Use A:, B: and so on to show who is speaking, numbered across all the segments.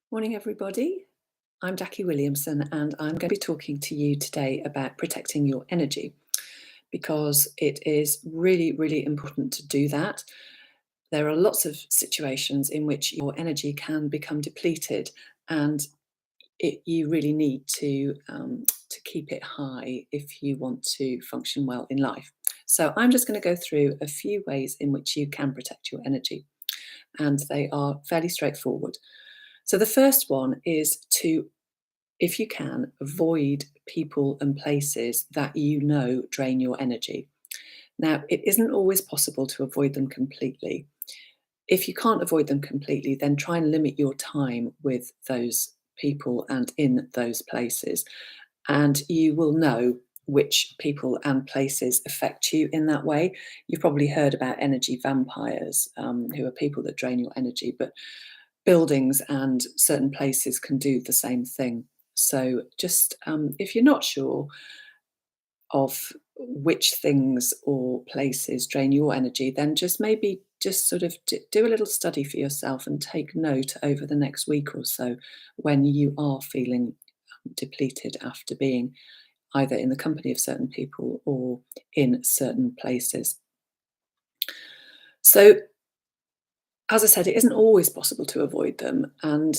A: Morning, everybody. I'm Jackie Williamson, and I'm going to be talking to you today about protecting your energy because it is really, really important to do that. There are lots of situations in which your energy can become depleted, and you really need to keep it high if you want to function well in life. So I'm just going to go through a few ways in which you can protect your energy, and they are fairly straightforward. So the first one is to, if you can, avoid people and places that you know drain your energy. Now, it isn't always possible to avoid them completely. If you can't avoid them completely, then try and limit your time with those people and in those places. And you will know which people and places affect you in that way. You've probably heard about energy vampires, who are people that drain your energy, but buildings and certain places can do the same thing. So just if you're not sure of which things or places drain your energy, then just maybe just sort of do a little study for yourself and take note over the next week or so when you are feeling depleted after being either in the company of certain people or in certain places. So, as I said, it isn't always possible to avoid them, and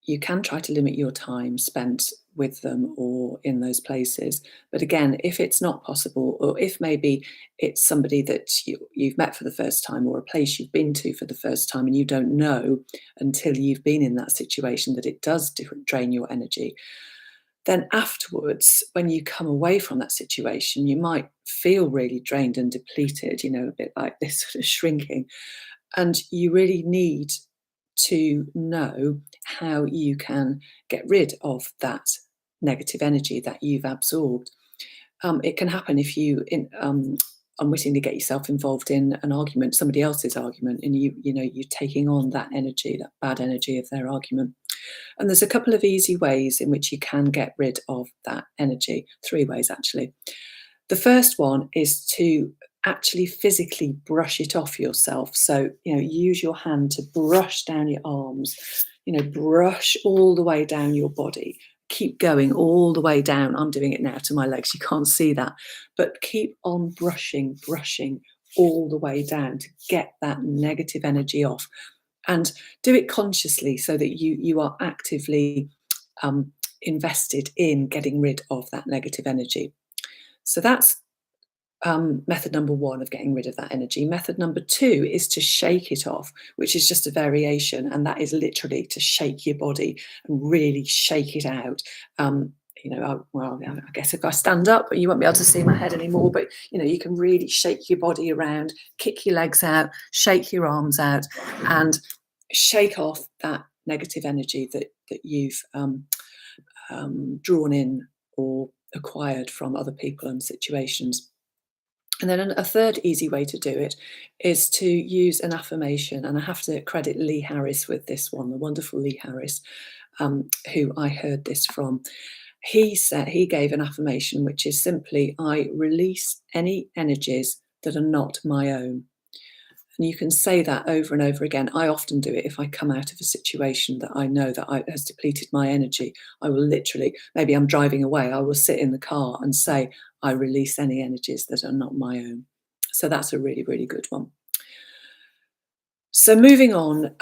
A: you can try to limit your time spent with them or in those places. But again, if it's not possible, or if maybe it's somebody that you've met for the first time, or a place you've been to for the first time, and you don't know until you've been in that situation that it does drain your energy, then afterwards, when you come away from that situation, you might feel really drained and depleted, a bit like this sort of shrinking. And you really need to know how you can get rid of that negative energy that you've absorbed. It can happen if you unwittingly get yourself involved in an argument, somebody else's argument, and you're taking on that energy, that bad energy of their argument. And there's a couple of easy ways in which you can get rid of that energy. 3 ways, actually. The first one is to actually physically brush it off yourself. So, use your hand to brush down your arms, brush all the way down your body. Keep going all the way down. I'm doing it now to my legs. You can't see that. But keep on brushing all the way down to get that negative energy off. And do it consciously so that you are actively invested in getting rid of that negative energy. So that's method number 1 of getting rid of that energy. Method number 2 is to shake it off, which is just a variation, and that is literally to shake your body and really shake it out. I guess if I stand up, you won't be able to see my head anymore, but you can really shake your body around, kick your legs out, shake your arms out, and shake off that negative energy that you've drawn in or acquired from other people and situations. And then a third easy way to do it is to use an affirmation. And I have to credit Lee Harris with this one, the wonderful Lee Harris, who I heard this from. He gave an affirmation, which is simply, I release any energies that are not my own. And you can say that over and over again. I often do it if I come out of a situation that I know that has depleted my energy. I will literally, maybe I'm driving away, I will sit in the car and say, I release any energies that are not my own. So that's a really, really good one. So moving on,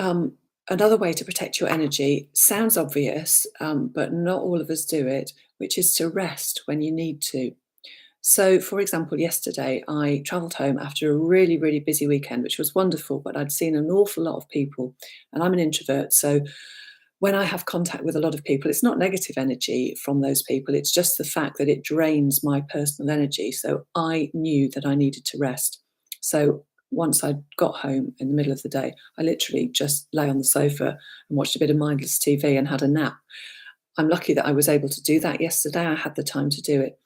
A: another way to protect your energy sounds obvious, but not all of us do it, which is to rest when you need to. So, for example, yesterday I travelled home after a really, really busy weekend, which was wonderful, but I'd seen an awful lot of people, and I'm an introvert. So, when I have contact with a lot of people, it's not negative energy from those people, it's just the fact that it drains my personal energy. So, I knew that I needed to rest. So, once I got home in the middle of the day, I literally just lay on the sofa and watched a bit of mindless TV and had a nap. I'm lucky that I was able to do that yesterday. I had the time to do it.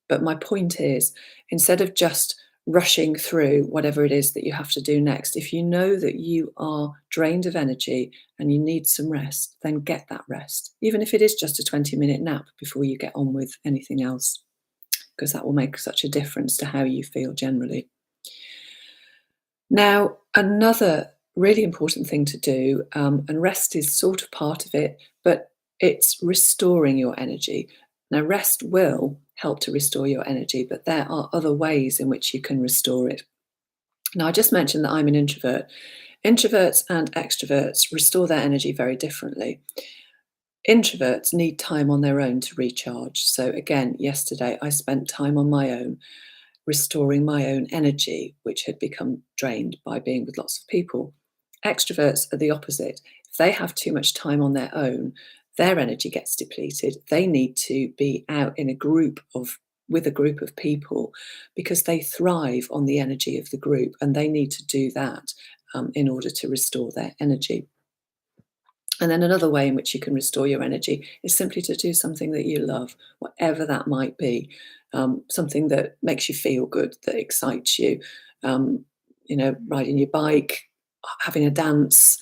A: But my point is, instead of just rushing through whatever it is that you have to do next, if you know that you are drained of energy and you need some rest, then get that rest, even if it is just a 20-minute nap before you get on with anything else, because that will make such a difference to how you feel generally. Now, another really important thing to do, and rest is sort of part of it, but it's restoring your energy. Now, rest will help to restore your energy, but there are other ways in which you can restore it. Now, I just mentioned that I'm an introvert. Introverts and extroverts restore their energy very differently. Introverts need time on their own to recharge. So, again, yesterday I spent time on my own, restoring my own energy, which had become drained by being with lots of people. Extroverts are the opposite. If they have too much time on their own, their energy gets depleted. They need to be out in a group of with a group of people because they thrive on the energy of the group, and they need to do that in order to restore their energy. And then another way in which you can restore your energy is simply to do something that you love, whatever that might be. Something that makes you feel good, that excites you. Um, Riding your bike, having a dance,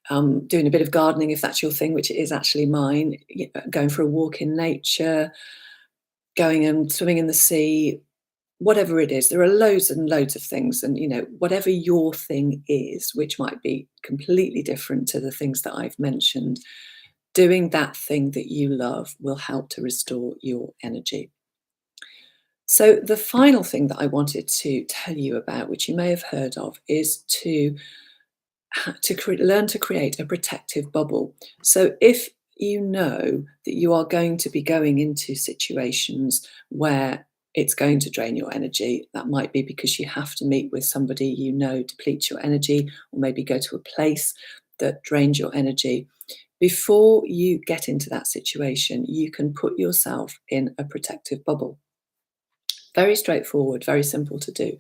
A: doing a bit of gardening if that's your thing, which it is actually mine. Going for a walk in nature, going and swimming in the sea, whatever it is. There are loads and loads of things, and whatever your thing is, which might be completely different to the things that I've mentioned, doing that thing that you love will help to restore your energy. So the final thing that I wanted to tell you about, which you may have heard of, is learn to create a protective bubble. So if you know that you are going to be going into situations where it's going to drain your energy, that might be because you have to meet with somebody depletes your energy, or maybe go to a place that drains your energy. Before you get into that situation, you can put yourself in a protective bubble. Very straightforward, very simple to do.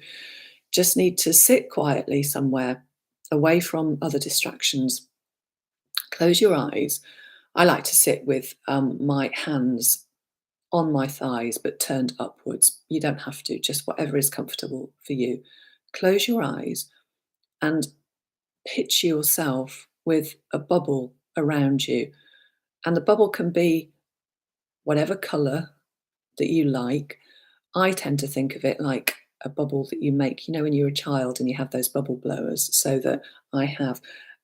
A: Just need to sit quietly somewhere away from other distractions. Close your eyes. I like to sit with my hands on my thighs but turned upwards. You don't have to, just whatever is comfortable for you. Close your eyes and picture yourself with a bubble around you. And the bubble can be whatever colour that you like. I tend to think of it like a bubble that you make, when you're a child and you have those bubble blowers. So that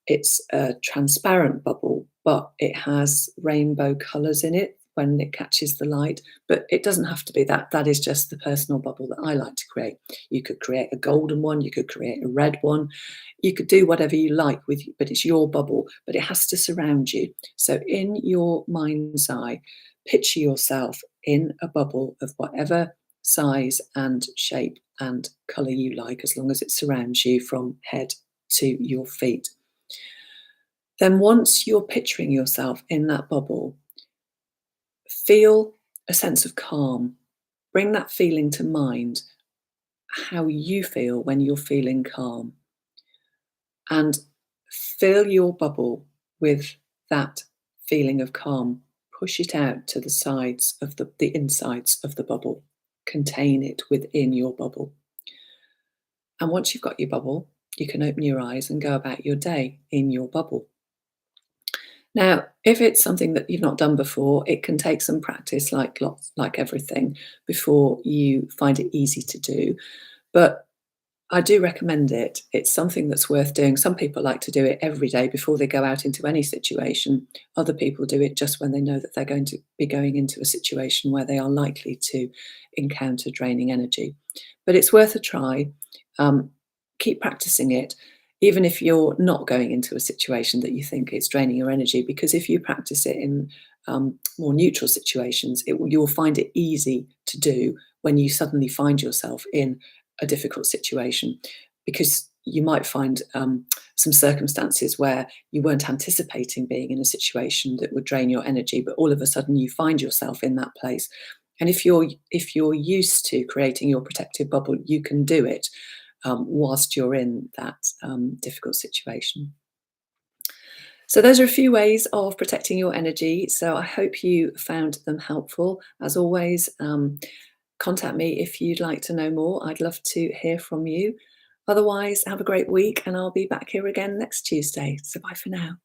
A: it's a transparent bubble, but it has rainbow colours in it when it catches the light. But it doesn't have to be that. That is just the personal bubble that I like to create. You could create a golden one, you could create a red one, you could do whatever you like but it's your bubble, but it has to surround you. So in your mind's eye, picture yourself in a bubble of whatever size and shape and colour you like, as long as it surrounds you from head to your feet. Then once you're picturing yourself in that bubble, feel a sense of calm. Bring that feeling to mind, how you feel when you're feeling calm. And fill your bubble with that feeling of calm. Push it out to the sides of the insides of the bubble. Contain it within your bubble. And once you've got your bubble, you can open your eyes and go about your day in your bubble. Now, if it's something that you've not done before, it can take some practice, like everything, before you find it easy to do. But I do recommend it. It's something that's worth doing. Some people like to do it every day before they go out into any situation. Other people do it just when they know that they're going to be going into a situation where they are likely to encounter draining energy. But it's worth a try. Keep practicing it, even if you're not going into a situation that you think is draining your energy, because if you practice it in more neutral situations, you'll find it easy to do when you suddenly find yourself in a difficult situation, because you might find some circumstances where you weren't anticipating being in a situation that would drain your energy, but all of a sudden you find yourself in that place. And if you're used to creating your protective bubble, you can do it whilst you're in that difficult situation. So those are a few ways of protecting your energy. So I hope you found them helpful. As always, contact me if you'd like to know more. I'd love to hear from you. Otherwise, have a great week, and I'll be back here again next Tuesday. So bye for now.